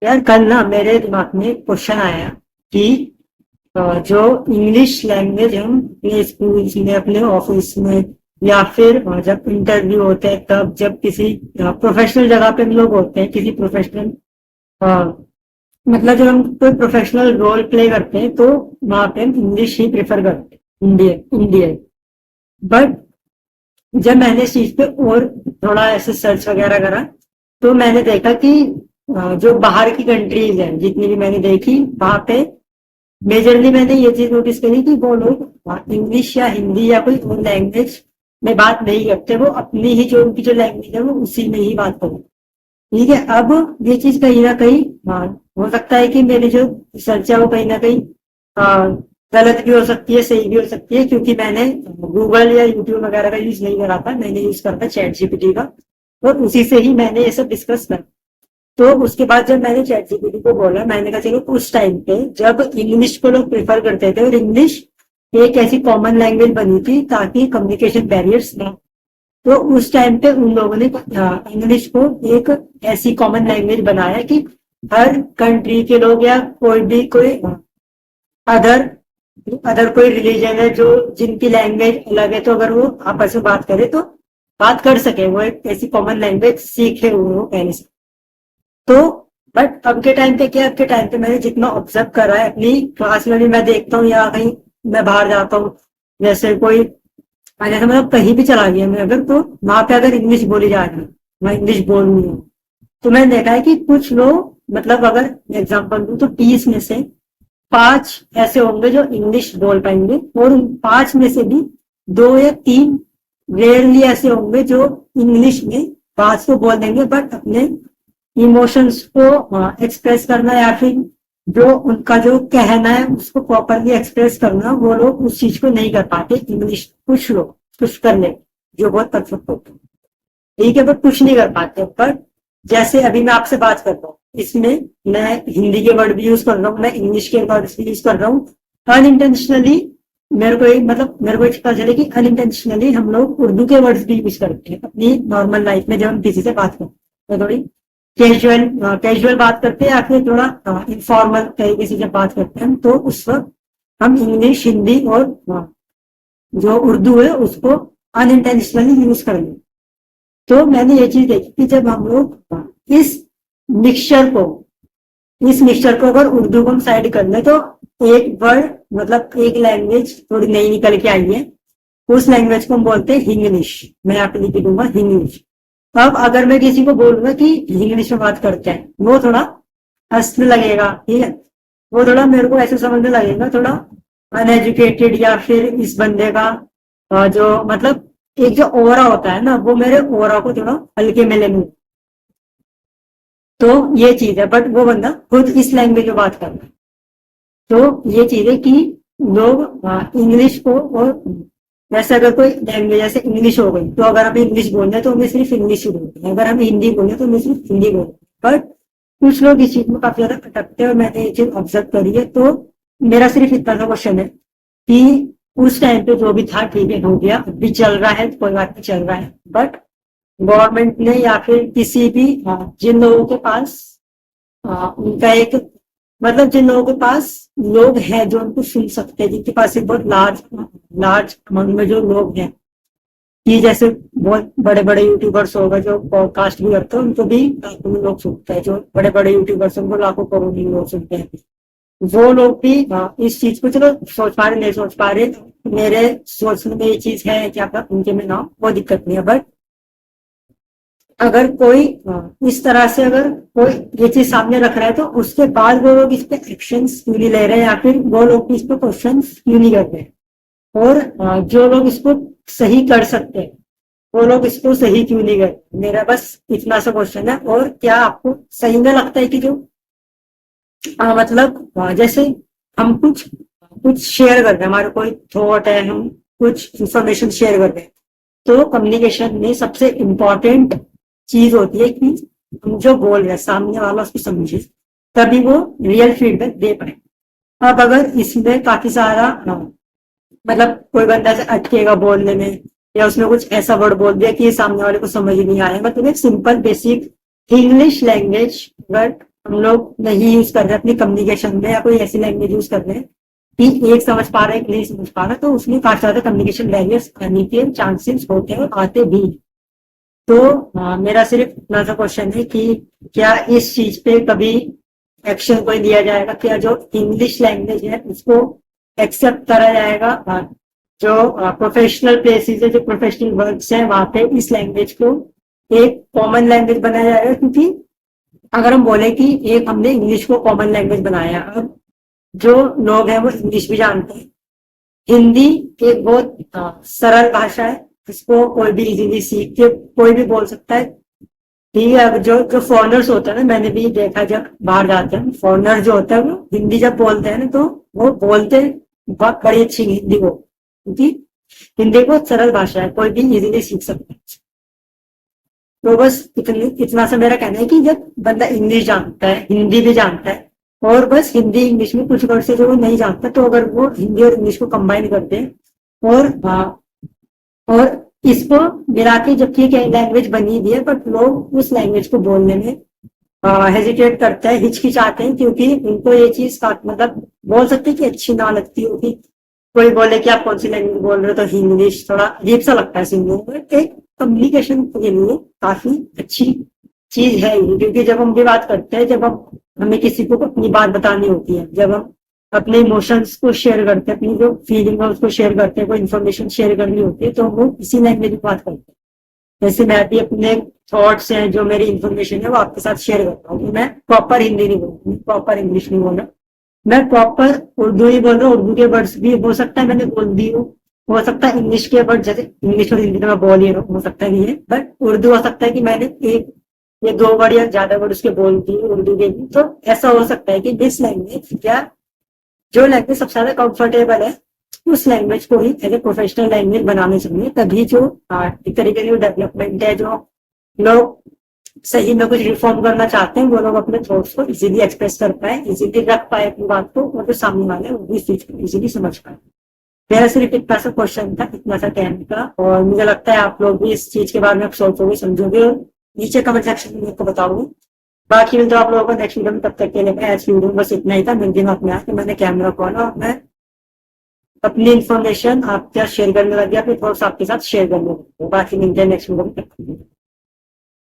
यार कल ना मेरे दिमाग में क्वेश्चन आया कि जो इंग्लिश लैंग्वेज हम अपने स्कूल्स में, अपने ऑफिस में, या फिर जब इंटरव्यू होते हैं, तब जब किसी प्रोफेशनल जगह पे हम लोग होते हैं, किसी प्रोफेशनल मतलब जब हम कोई प्रोफेशनल रोल प्ले करते हैं, तो वहां पे हम इंग्लिश ही प्रेफर करते हैं, इंडियन इंडियन। बट जब मैंने इस चीज पे और थोड़ा ऐसे सर्च वगैरह करा, तो मैंने देखा कि जो बाहर की कंट्रीज हैं, जितनी भी मैंने देखी, वहां पे मेजरली मैंने ये चीज नोटिस करी कि वो लोग इंग्लिश या हिंदी या कोई और लैंग्वेज में बात नहीं करते। वो अपनी ही जो उनकी जो लैंग्वेज है वो उसी में ही बात करते। ठीक है, अब ये चीज कहीं ना कहीं हो सकता है कि मेरी जो रिसर्च है वो कहीं ना कहीं गलत भी हो सकती है, सही भी हो सकती है, क्योंकि मैंने गूगल या यूट्यूब वगैरह का यूज नहीं करा था, मैंने यूज करा था चैट जीपीटी का, और उसी से ही मैंने ये सब डिस्कस करा। तो उसके बाद जब मैंने चैट जीपीटी को बोला, मैंने कहा चलो उस टाइम पे जब इंग्लिश को लोग प्रेफर करते थे और इंग्लिश एक ऐसी कॉमन लैंग्वेज बनी थी ताकि कम्युनिकेशन बैरियर्स ना, तो उस टाइम पे उन लोगों ने इंग्लिश को एक ऐसी कॉमन लैंग्वेज बनाया कि हर कंट्री के लोग या कोई भी कोई अदर अदर कोई रिलीजन है जो जिनकी लैंग्वेज अलग है, तो अगर वो आपस में बात करे तो बात कर सके, वो एक ऐसी कॉमन लैंग्वेज सीखे हुए हो पहले से। तो बट अब के टाइम पे क्या, अब के टाइम पे मैंने जितना ऑब्जर्व करा है अपनी क्लास में भी, मैं देखता हूँ या कहीं मैं बाहर जाता हूँ, जैसे कोई जैसे मतलब कहीं भी चला गया मैं अगर, तो वहां पे अगर इंग्लिश बोली जा रही है, मैं इंग्लिश बोल रही हूँ, तो मैंने देखा है कि कुछ लोग, मतलब अगर एग्जाम्पल दूं तो 30 में से 5 ऐसे होंगे जो इंग्लिश बोल पाएंगे, और उन 5 में से भी 2 या 3 रेयरली ऐसे होंगे जो इंग्लिश में बात को बोल देंगे, बट अपने इमोशंस को एक्सप्रेस करना या फिर जो उनका जो कहना है उसको प्रॉपरली एक्सप्रेस करना, वो लोग उस चीज को नहीं कर पाते इंग्लिश। कुछ लोग कुछ कर ले जो बहुत परफेक्ट होते हैं, ठीक है, बट कुछ नहीं कर पाते। बट जैसे अभी मैं आपसे बात कर रहा हूँ, इसमें मैं हिंदी के वर्ड भी यूज कर रहा हूँ, मैं इंग्लिश के वर्ड भी यूज कर रहा हूँ अनइंटेंशनली। मेरे को पता चले कि अनइंटेंशनली हम लोग उर्दू के वर्ड्स भी यूज करते हैं अपनी नॉर्मल लाइफ में, जब हम किसी से बात करते हैं, तो थोड़ी कैजुअल बात करते हैं या फिर थोड़ा इनफॉर्मल तरीके से जब बात करते हैं, तो उस वक्त हम इंग्लिश, हिंदी और जो उर्दू है उसको अनइंटेंशनली यूज कर लें। तो मैंने ये चीज देखी कि जब हम लोग मिक्सचर को इस मिक्सचर को अगर उर्दू को हम साइड कर ले, तो एक वर्ड, मतलब एक लैंग्वेज थोड़ी नई निकल के आई है, उस लैंग्वेज को हम बोलते हैं इंग्लिश। मैं यहाँ पे लिख दूंगा इंग्लिश। अब अगर मैं किसी को बोलूंगा कि इंग्लिश में बात करते हैं, वो थोड़ा हंसने लगेगा, ठीक है, वो थोड़ा मेरे को ऐसे समझने लगेगा, थोड़ा अनएजुकेटेड, या फिर इस बंदे का जो मतलब एक जो ओरा होता है ना, वो मेरे ओरा को थोड़ा हल्के में लेने। तो ये चीज है, बट वो बंदा खुद इस लैंग्वेज में बात कर रहा है। तो ये चीज है कि लोग इंग्लिश को, और वैसे अगर कोई लैंग्वेज जैसे इंग्लिश हो गई, तो अगर हम इंग्लिश बोल रहे हैं तो हमें सिर्फ इंग्लिश ही बोलते हैं, अगर हम हिंदी बोल रहे हैं तो हमें सिर्फ हिंदी बोलते हैं। बट कुछ लोग इस चीज में काफी ज्यादा अटकते हैं, और मैंने ये चीज ऑब्जर्व करी है। तो मेरा सिर्फ इतना सा क्वेश्चन है कि उस टाइम पे जो भी था, ठीक है, हो गया, अभी चल रहा है, कोई बात नहीं, चल रहा है, बट गवर्नमेंट ने या फिर किसी भी जिन लोगों के पास उनका एक, मतलब जिन लोगों के पास लोग हैं जो उनको सुन सकते हैं, जिनके पास एक बहुत लार्ज अमाउंट में जो लोग हैं, कि जैसे बहुत बड़े बड़े यूट्यूबर्स हो गए जो पॉडकास्ट भी करते हैं, उनको भी लाखों में लोग सुनते हैं, जो बड़े बड़े यूट्यूबर्स उनको लाखों करोड़ों लोग सुनते हैं, वो लोग भी इस चीज को, चलो सोच पा रहे नहीं सोच पा रहे, मेरे सोचने में ये चीज है कि आपका उनके में ना वो दिक्कत नहीं है। बट अगर कोई इस तरह से अगर कोई ये चीज सामने रख रहा है, तो उसके बाद वो लोग इस पे एक्शन क्यों नहीं ले रहे, या फिर वो लोग इस पे क्वेश्चन क्यों नहीं कर रहे, और जो लोग इसको सही कर सकते हैं वो लोग इसको सही क्यों नहीं करते। मेरा बस इतना सा क्वेश्चन है। और क्या आपको सही में लगता है कि जो मतलब जैसे हम कुछ शेयर कर रहे हैं, हमारा कोई थॉट है, हम कुछ इंफॉर्मेशन शेयर कर रहे हैं, तो कम्युनिकेशन में सबसे इम्पोर्टेंट चीज होती है कि हम जो बोल रहे हैं सामने वाला उसको समझे, तभी वो रियल फीडबैक दे पाए। अब अगर इसमें काफी सारा मतलब कोई बंदा ऐसे अटकेगा बोलने में, या उसने कुछ ऐसा वर्ड बोल दिया कि ये सामने वाले को समझ नहीं आया, मतलब एक simple basic English language word हम लोग नहीं यूज कर रहे अपनी कम्युनिकेशन में, या कोई ऐसी लैंग्वेज यूज कर रहे हैं कि एक समझ पा रहा है, एक नहीं समझ पा रहा, तो उसमें काफी ज्यादा कम्युनिकेशन बैरियर्स आने के चांसेस होते हैं और आते भी। तो मेरा सिर्फ इतना सा क्वेश्चन है कि क्या इस चीज पे कभी एक्शन कोई लिया जाएगा, क्या जो इंग्लिश लैंग्वेज है उसको एक्सेप्ट करा जाएगा, जो प्रोफेशनल प्लेसेस है, जो प्रोफेशनल वर्क्स है, वहां पे इस लैंग्वेज को एक कॉमन लैंग्वेज बनाया जाएगा। क्योंकि अगर हम बोले कि एक हमने इंग्लिश को कॉमन लैंग्वेज बनाया, अब जो लोग हैं वो इंग्लिश भी जानते हैं, हिंदी एक बहुत सरल भाषा है, इसको कोई भी इजीली सीख के कोई भी बोल सकता है। ठीक है, अब जो जो फॉरनर्स होते हैं ना, मैंने भी देखा जब बाहर जाते हैं फॉरनर जो होता है वो हिंदी जब बोलते हैं ना, तो वो बोलते हैं बहुत बड़ी अच्छी हिंदी को, क्योंकि हिंदी बहुत सरल भाषा है, कोई भी इजीली सीख सकता है। तो बस इतना सा मेरा कहना है कि जब बंदा इंग्लिश जानता है, हिंदी भी जानता है, और बस हिंदी इंग्लिश में कुछ वर्ड से जो वो नहीं जानता, तो अगर वो हिंदी और इंग्लिश को कंबाइन करते हैं और इसको मिला के, जबकि एक लैंग्वेज बनी हुई है, बट लोग उस लैंग्वेज को बोलने में हेजिटेट करते हैं, हिचकिचाते हैं, क्योंकि उनको ये चीज मतलब बोल सकते हैं कि अच्छी ना लगती हो, कि कोई बोले कि आप कौन सी लैंग्वेज बोल रहे हो, तो इंग्लिश थोड़ा अजीब सा लगता है सुनने में। एक कम्युनिकेशन के लिए काफी अच्छी चीज है ये, क्योंकि जब हम ये बात करते हैं, जब हम हमें किसी को अपनी बात बतानी होती है, जब हम अपने इमोशंस को शेयर करते हैं, अपनी जो फीलिंग है उसको शेयर करते हैं, कोई इन्फॉर्मेशन शेयर करनी होती है, तो हम इसी लैंग्वेज में बात करते हैं। जैसे मैं भी अपने थॉट्स हैं, जो मेरी इन्फॉर्मेशन है वो आपके साथ शेयर करता हूँ, मैं प्रॉपर हिंदी नहीं बोल रहा हूँ, प्रॉपर इंग्लिश नहीं बोल रहा, मैं प्रॉपर उर्दू ही बोल रहा हूँ। उर्दू के वर्ड्स भी हो सकता है मैंने बोल दी हो सकता है इंग्लिश के वर्ड, जैसे इंग्लिश और हिंदी में मैं बोल ही रहा हूँ, हो सकता नहीं है, बट उर्दू हो सकता है कि मैंने एक या दो वर्ड या ज्यादा वर्ड उसके बोल दिए उर्दू के भी। तो ऐसा हो सकता है कि दिस लैंग्वेज, क्या जो लैंग्वेज सबसे ज्यादा कंफर्टेबल है, उस लैंग्वेज को ही एज ए प्रोफेशनल लैंग्वेज बनाने चाहिए। तभी जो एक तरीके की डेवलपमेंट है, जो लोग सही में कुछ रिफॉर्म करना चाहते हैं, वो लोग अपने थॉट्स को इजीली एक्सप्रेस कर पाए, इजीली रख पाए अपनी बात को, और जो सामने वाले वो भी इस चीज को इजीली समझ पाए। मेरा सिर्फ इतना सा क्वेश्चन था, इतना सा कहने का, और मुझे लगता है आप लोग भी इस चीज के बारे में सोचोगे, समझोगे, और नीचे कमेंट सेक्शन में मेरे को बताओगे। बाकी मिलता आप लोगों को नेक्स्ट वीडियो में, तब तक के लिए मैं आज वीडियो बस इतना ही था। मिल दिन अपने आके मैंने कैमरा खोला और मैं अपनी इन्फॉर्मेशन आपके साथ शेयर करने लग गया, अपने थॉट्स आपके साथ शेयर करने लग गया। बाकी मिलते हैं नेक्स्ट वीडियो में।